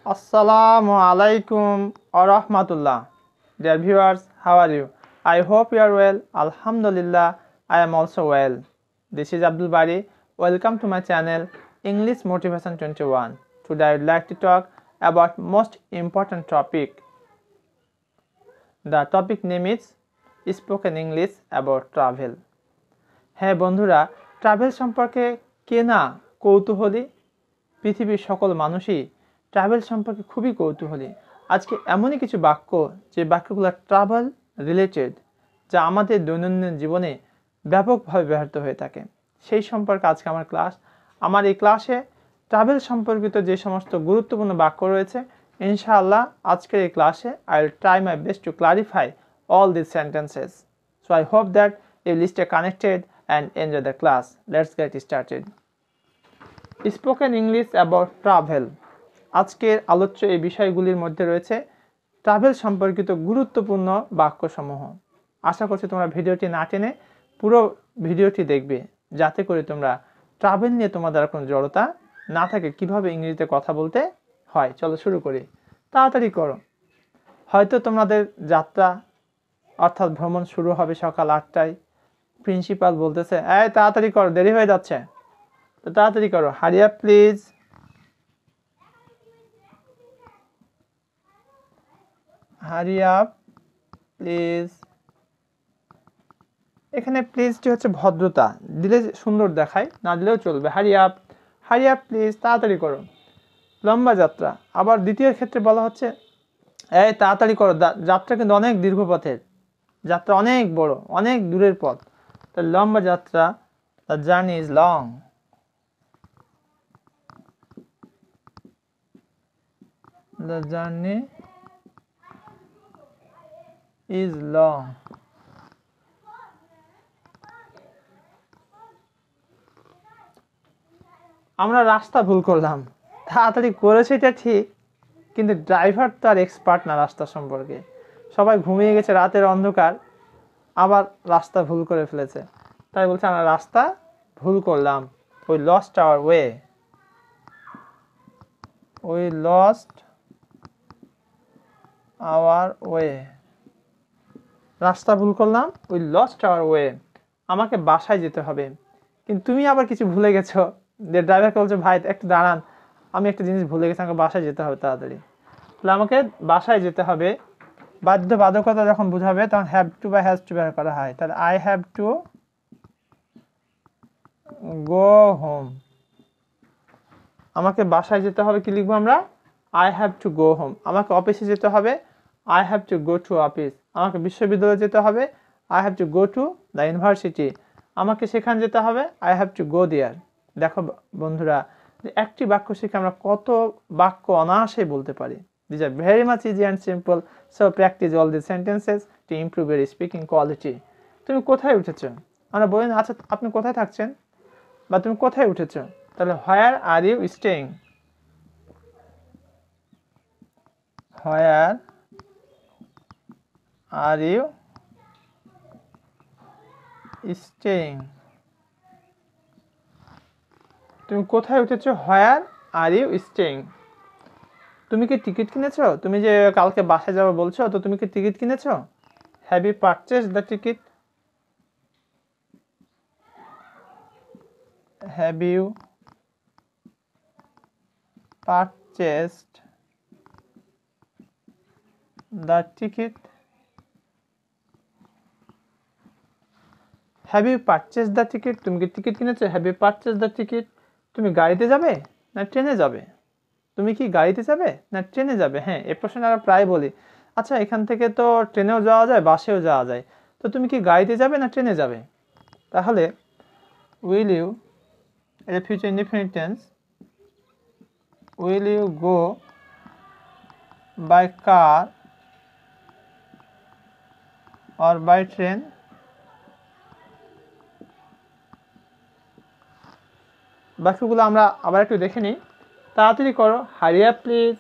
Assalamu alaikum wa rahmatullah. Dear viewers, how are you? I hope you are well. Alhamdulillah, I am also well. This is Abdul Bari. Welcome to my channel English Motivation 21. Today I would like to talk about most important topic. The topic name is Spoken English about travel. হ্যাঁ বন্ধুরা, travel সম্পর্কে কে না কৌতূহলী? পৃথিবীর সকল মানুষই travel সম্পর্কে খুবই কৌতূহলী। আজকে এমনই কিছু বাক্য যে বাক্যগুলো ট্রাভেল রিলেটেড, যা আমাদের দৈনন্দিন জীবনে ব্যাপকভাবে ব্যবহৃত হয়ে থাকে, সেই সম্পর্কে আজকে আমার ক্লাস। আমার এই ক্লাসে ট্রাভেল সম্পর্কিত যে সমস্ত গুরুত্বপূর্ণ বাক্য রয়েছে, ইনশাআল্লাহ আজকের এই ক্লাসে I will try my best to clarify all these sentences. So I hope that you will stay connected and enjoy the class. Let's get started. Spoken English about travel. আজকের আলোচ্য এই বিষয়গুলির মধ্যে রয়েছে ট্রাভেল সম্পর্কিত গুরুত্বপূর্ণ বাক্যসমূহ। আশা করছি তোমরা ভিডিওটি না টেনে পুরো ভিডিওটি দেখবে, যাতে করে তোমরা ট্রাভেল নিয়ে তোমাদের কোনো জড়তা না থাকে, কিভাবে ইংরেজিতে কথা বলতে হয়। চলো শুরু করি, তাড়াতাড়ি করো। হয়তো তোমাদের যাত্রা অর্থাৎ ভ্রমণ শুরু হবে সকাল 8টায়। প্রিন্সিপাল বলতেছে, এই তাড়াতাড়ি করো, দেরি হয়ে যাচ্ছে, তো তাড়াতাড়ি করো, hurry up please. Hurry up please. এখানে প্লিজটি হচ্ছে ভদ্রতা, দিলে সুন্দর দেখায়, না দিলেও চলবে। হারি আপ প্লিজ, তাড়াতাড়ি করো। লম্বা যাত্রা, আবার দ্বিতীয় ক্ষেত্রে বলা হচ্ছে, এই তাড়াতাড়ি করো, যাত্রা কিন্তু অনেক দীর্ঘ পথের, যাত্রা অনেক বড়, অনেক দূরের পথ। তো লম্বা যাত্রা, the journey is long. The journey is long. আমরা রাস্তা ভুল করলাম। তাড়াতাড়ি করেছে এটা ঠিক, কিন্তু ড্রাইভার তো আর এক্সপার্ট না রাস্তা সম্পর্কে। সবাই ঘুমিয়ে গেছে, রাতের অন্ধকার, আবার রাস্তা ভুল করে ফেলেছে। তাই বলছে আমরা রাস্তা ভুল করলাম। We lost hour way. We lost hour way. রাস্তা ভুল করলাম, উই লস্ট আওয়ার ওয়ে। আমাকে বাসায় যেতে হবে। কিন্তু তুমি আবার কিছু ভুলে গেছো। যে ড্রাইভারকে বলছে, ভাই একটু দাঁড়ান, আমি একটা জিনিস ভুলে গেছি, আমাকে বাসায় যেতে হবে তাড়াতাড়ি। তাহলে আমাকে বাসায় যেতে হবে। বাধ্যবাধকতা যখন বোঝাবে তখন হ্যাভ টু বা হ্যাজ টু ব্যবহার করা হয়। তাহলে I have to go home. আমাকে বাসায় যেতে হবে, কি লিখবো আমরা? I have to go home. আমাকে অফিসে যেতে হবে, I have to go to office. আমাকে বিশ্ববিদ্যালয়ে যেতে হবে, I have to go to the university. আমাকে সেখানে যেতে হবে, আই হ্যাভ টু গো দেয়ার। দেখো বন্ধুরা, একটি বাক্য শিখে আমরা কত বাক্য অনায়াসে বলতে পারি। These are very much easy and simple. So practice all these sentences to improve your speaking quality. তুমি কোথায় উঠেছো? আমরা বলি না, আচ্ছা আপনি কোথায় থাকছেন, বা তুমি কোথায় উঠেছো। তাহলে where are you staying? Where are you staying? তুমি কোথায় উঠেছো? Where are you staying? তুমি কি টিকিট কিনেছো? তুমি যে কালকে বাসায় যাবে বলছো, তো তুমি কি টিকিট কিনেছো? Have you purchased the ticket? Have you purchased the ticket? Have you purchased the ticket? তুমি কি টিকিট কিনেছো? Have you purchased the ticket? তুমি গাড়িতে যাবে না ট্রেনে যাবে? তুমি কি গাড়িতে যাবে না ট্রেনে যাবে? হ্যাঁ, এই প্রশ্নটা আমরা প্রায় বলি। আচ্ছা, এখান থেকে তো ট্রেনেও যাওয়া যায়, বাসেও যাওয়া যায়, তো তুমি কি গাড়িতে যাবে না ট্রেনে যাবে? তাহলে উইল ইউ, এটা future indefinite tense, will you go by car or by train? বাক্যগুলো আমরা আবার একটু দেখে নিই। তাড়াতাড়ি করো, হারি আপ প্লিজ।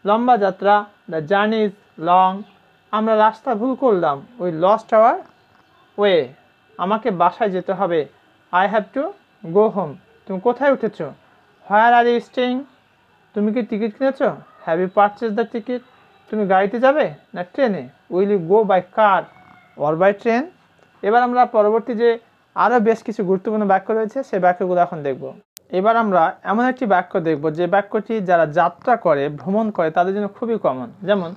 লম্বা যাত্রা, দ্য জার্নি ইজ লং। আমরা রাস্তা ভুল করলাম, উই লস্ট আওয়ার ওয়ে। আমাকে বাসায় যেতে হবে, I have to go home. তুমি কোথায় উঠেছো? হোয়ার আর ইউ স্টেইং? তুমি কি টিকিট কিনেছো? Have you purchase the ticket? তুমি গাড়িতে যাবে না ট্রেনে? Will you go by car or by train? এবার আমরা পরবর্তী যে আরও বেশ কিছু গুরুত্বপূর্ণ বাক্য রয়েছে সেই বাক্যগুলো এখন দেখব। এবার আমরা এমন একটি বাক্য দেখব যে বাক্যটি যারা যাত্রা করে, ভ্রমণ করে, তাদের জন্য খুবই কমন। যেমন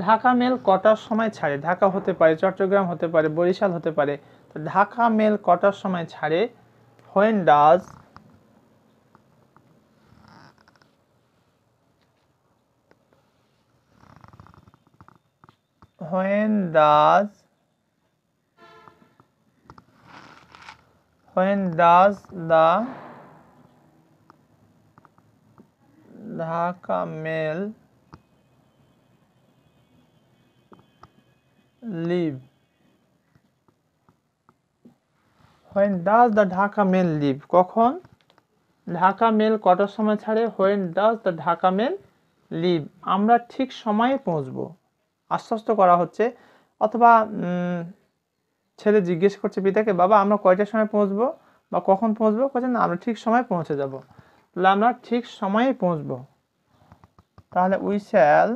ঢাকা মেল কটার সময় ছাড়ে? ঢাকা হতে পারে, চট্টগ্রাম হতে পারে, বরিশাল হতে পারে। তো ঢাকা মেল কটার সময় ছাড়ে? When does when does the Dhaka mail leave? When does the Dhaka mail leave? কখন ঢাকা মেল কটার সময় ছাড়ে? When does the Dhaka mail leave? আমরা ঠিক সময়ে পৌঁছবো, আশ্বস্ত করা হচ্ছে। অথবা ছেলে জিজ্ঞেস করছে পিতাকে, বাবা আমরা কয়টার সময় পৌঁছবো বা কখন পৌঁছবো? বলছে না, আমরা ঠিক সময়ে পৌঁছে যাব। তাহলে আমরা ঠিক সময়ে পৌঁছবো, তাহলে we shall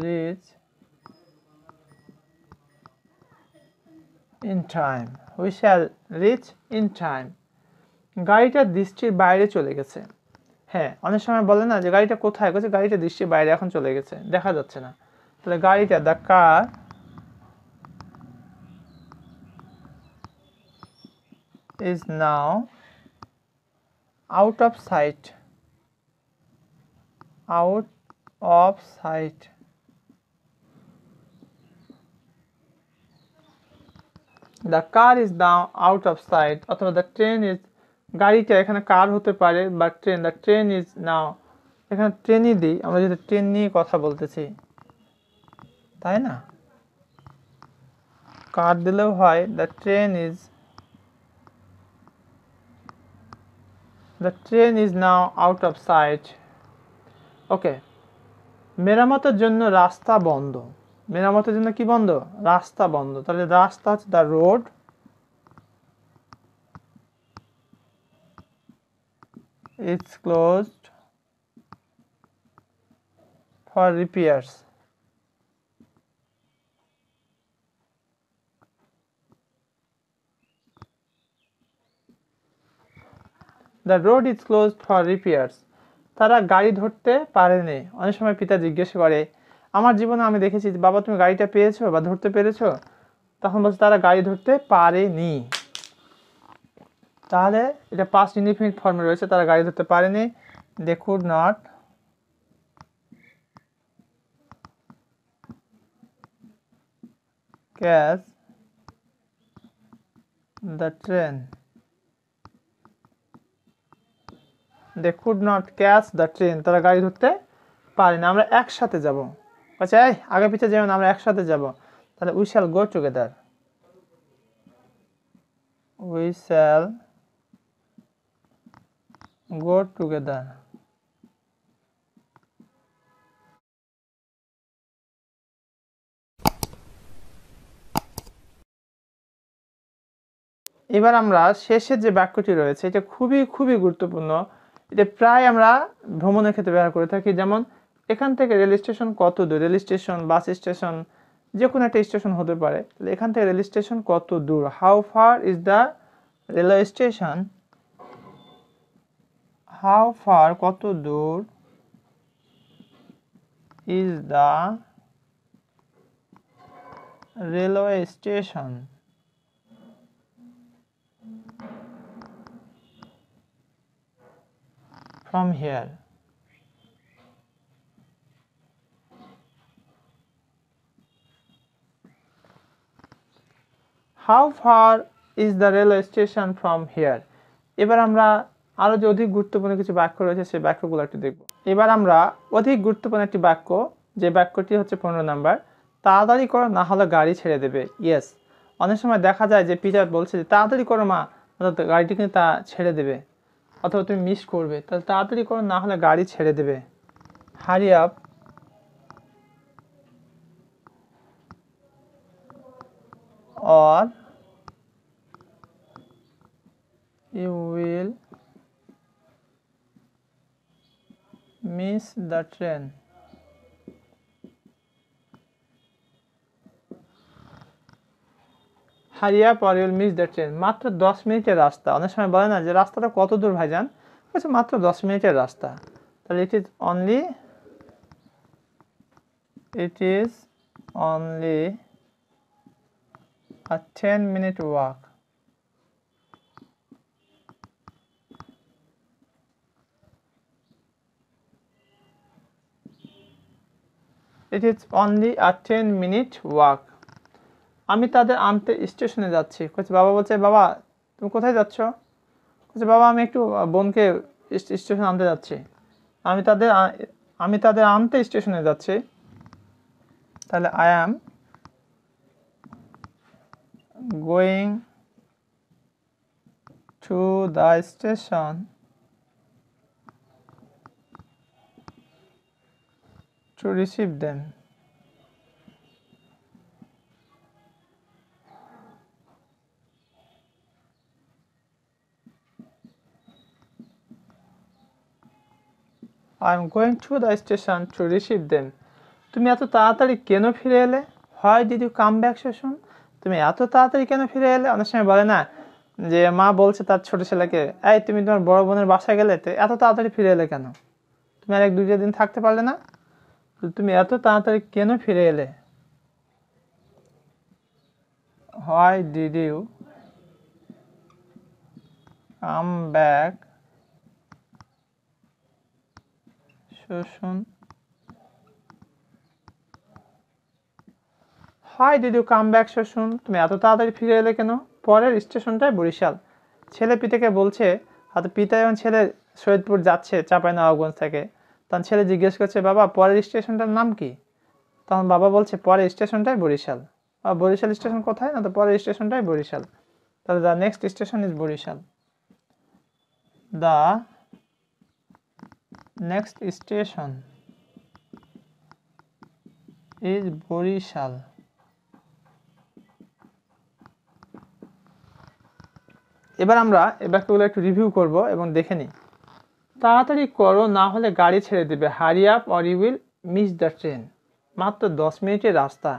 reach in time. We shall reach in time. গাড়িটা দৃষ্টির বাইরে চলে গেছে। হ্যাঁ, অনেক সময় বলে না যে গাড়িটা কোথায় গেছে? গাড়িটা দৃষ্টির বাইরে এখন চলে গেছে, দেখা যাচ্ছে না। তাহলে গাড়িটা, the car is now out of sight. Out of sight. The car is now out of sight. অথবা the train is, গাড়িটা এখানে কার হতে পারে বা train, the train is now, এখানে ট্রেনই দিই, আমরা যদি ট্রেন নিয়ে কথা বলতেছি, তাই না? কার দিলেও হয়। the train is now out of sight. ওকে, মেরামতের জন্য রাস্তা বন্ধ। মেরামতের জন্য কি বন্ধ? রাস্তা বন্ধ। তাহলে রাস্তা হচ্ছে the road it's closed for repairs. The road is closed for repairs. তারা গাড়ি ধরতে পারেনি। অনেক সময় পিতা জিজ্ঞেস করে, আমার জীবনে আমি দেখেছি, বাবা তুমি গাড়িটা পেয়েছো বা ধরতে পেরেছো? তখন বলছে তারা গাড়ি ধরতে পারেনি। তাহলে এটা পাস্ট ইনডিফিনিট ফর্মে রয়েছে, তারা গাড়ি ধরতে পারেনি। They could not catch the train. They could not catch the train. তারা গাড়ি ধরতে পারেনি। আমরা একসাথে যাব। আচ্ছা, এই আগে পিছিয়ে যেমন আমরা একসাথে যাব। তাহলে we shall go together. We shall go together. এবার আমরা শেষের যে বাক্যটি রয়েছে এটা খুবই খুবই গুরুত্বপূর্ণ। এটা প্রায় আমরা ভ্রমণের ক্ষেত্রে ব্যবহার করে থাকি। যেমন এখান থেকে রেল স্টেশন কত দূর? রেল স্টেশন, বাস স্টেশন, যে কোনো একটা স্টেশন হতে পারে। তাহলে এখান থেকে রেল স্টেশন কত দূর? How far is the railway station? How far, কত দূর, is the railway station from here? How far is the railway station from here? এবার আমরা আরো যে অধিক গুরুত্বপূর্ণ কিছু বাক্য রয়েছে সেই বাক্যগুলো একটু দেখব। এবার আমরা অধিক গুরুত্বপূর্ণ একটি বাক্য, যে বাক্যটি হচ্ছে 15 নাম্বার, তাড়াতাড়ি করো না হলে গাড়ি ছেড়ে দেবে। ইয়েস, অনেক সময় দেখা যায় যে পিটার বলছে যে তাড়াতাড়ি করো মা, গাড়িটি কিন্তু তা ছেড়ে দেবে, অথবা তুমি মিস করবে। তাহলে তাড়াতাড়ি করো না হলে গাড়ি ছেড়ে দেবে। Hurry up or you will miss the train. Hurry up or you'll miss the train. মাত্র 10 মিনিটের রাস্তা। অনেক সময় বলে না যে রাস্তাটা কত দূর ভাইজান, বলছে মাত্র 10 মিনিটের রাস্তা। তাহলে it is only a 10-minute walk. It is only a 10-minute walk. আমি তাদের আনতে স্টেশনে যাচ্ছি। বাবা বলছে, বাবা তুমি কোথায় যাচ্ছ? বলছে, বাবা আমি একটু বোনকে স্টেশনে আনতে যাচ্ছি। আমি তাদের আনতে স্টেশনে যাচ্ছি। তাহলে I am going to the station to receive them. I am going to the station to receive them. তুমি এত তাড়াতাড়ি কেন ফিরে এলে? Why did you come back so soon? তুমি এত তাড়াতাড়ি কেন ফিরে এলে? অনেক সময় বলে না যে মা বলছে তার ছোট ছেলেকে, এই তুমি তোমার বড় বোনের বাসায় গেলে তো এত তাড়াতাড়ি ফিরে এলে কেন? তুমি আর 1-2 দিন থাকতে পারলে না? তুমি এত তাড়াতাড়ি কেন ফিরে এলে? Why did you come back so soon? Why did you come back so soon? তুমি এত তাড়াতাড়ি ফিরে এলে কেন? পরের স্টেশনটাই বরিশাল। ছেলে পিতাকে বলছে, হয়তো পিতা এবং ছেলে সৈয়দপুর যাচ্ছে চাঁপাইনবাবগঞ্জ থেকে। তখন ছেলে জিজ্ঞেস করছে, বাবা পরের স্টেশনটার নাম কি? তখন বাবা বলছে, পরের স্টেশনটাই বরিশাল। বরিশাল স্টেশন কোথায়? না তো পরের স্টেশনটাই বরিশাল। তাহলে the next station is Barisal. The next station is Barisal. এবার আমরা এই বাক্যগুলো একটু রিভিউ করব এবং দেখে নিই। তাড়াতাড়ি করো, না হলে গাড়ি ছেড়ে দেবে। Hurry up or you will miss the train. মাত্র 10 মিনিটের রাস্তা।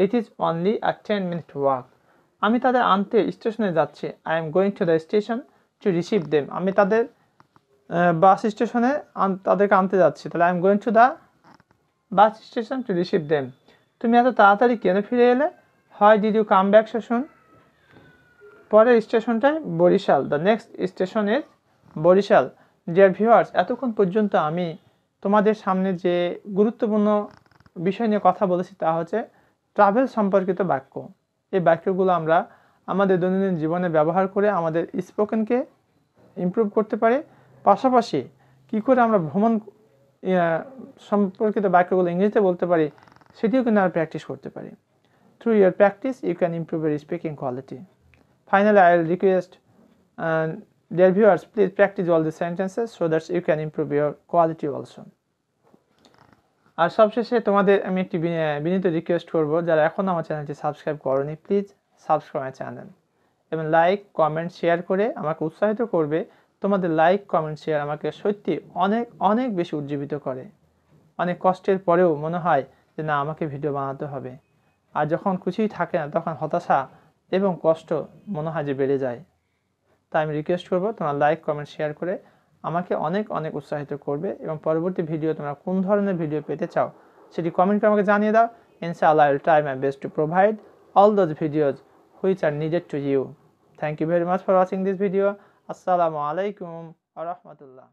It is only a 10-minute walk. আমি তাদের আনতে স্টেশনে যাচ্ছি। I am going to the station to receive them. আমি তাদের বাস স্টেশনে তাদেরকে আনতে যাচ্ছি। তাহলে I am going to the bus station to receive them. তুমি এত তাড়াতাড়ি কেন ফিরে এলে? Why did you come back so soon? পরের স্টেশনটাই Barisal. The next station is Barisal. Dear viewers, এতক্ষণ পর্যন্ত আমি তোমাদের সামনে যে গুরুত্বপূর্ণ বিষয় নিয়ে কথা বলেছি তা হচ্ছে ট্রাভেল সম্পর্কিত বাক্য। এই বাক্যগুলো আমরা আমাদের দৈনন্দিন জীবনে ব্যবহার করে আমাদের স্পোকেনকে ইমপ্রুভ করতে পারি। পাশাপাশি কী করে আমরা ভ্রমণ সম্পর্কিত বাক্যগুলো ইংরেজিতে বলতে পারি সেটিও কিন্তু আমরা প্র্যাকটিস করতে পারি। Through your practice you can improve your speaking quality. Finally, I will request dear viewers, please practice all the sentences so that you can improve your quality also. আর সবশেষে তোমাদের আমি একটি বিনীত রিকোয়েস্ট করব, যারা এখনও আমার চ্যানেলটি সাবস্ক্রাইব করোনি প্লিজ সাবস্ক্রাইব মাই চ্যানেল এবং লাইক কমেন্ট শেয়ার করে আমাকে উৎসাহিত করবে। তোমাদের লাইক কমেন্ট শেয়ার আমাকে সত্যি অনেক অনেক বেশি উজ্জীবিত করে। অনেক কষ্টের পরেও মনে হয় যে না, আমাকে ভিডিও বানাতে হবে। আর যখন কিছুই থাকে না তখন হতাশা এবং কষ্ট মনে হয় যে বেড়ে যায়। তাই আমি রিকোয়েস্ট করবো তোমার লাইক কমেন্ট শেয়ার করে আমাকে অনেক অনেক উৎসাহিত করবে এবং পরবর্তী ভিডিও তোমরা কোন ধরনের ভিডিও পেতে চাও সেটি কমেন্ট করে আমাকে জানিয়ে দাও। ইনশাআল্লাহ I will try my best to provide all those videos which are needed to you. Thank you very much for watching this video. Assalamu alaikum wa rahmatullah.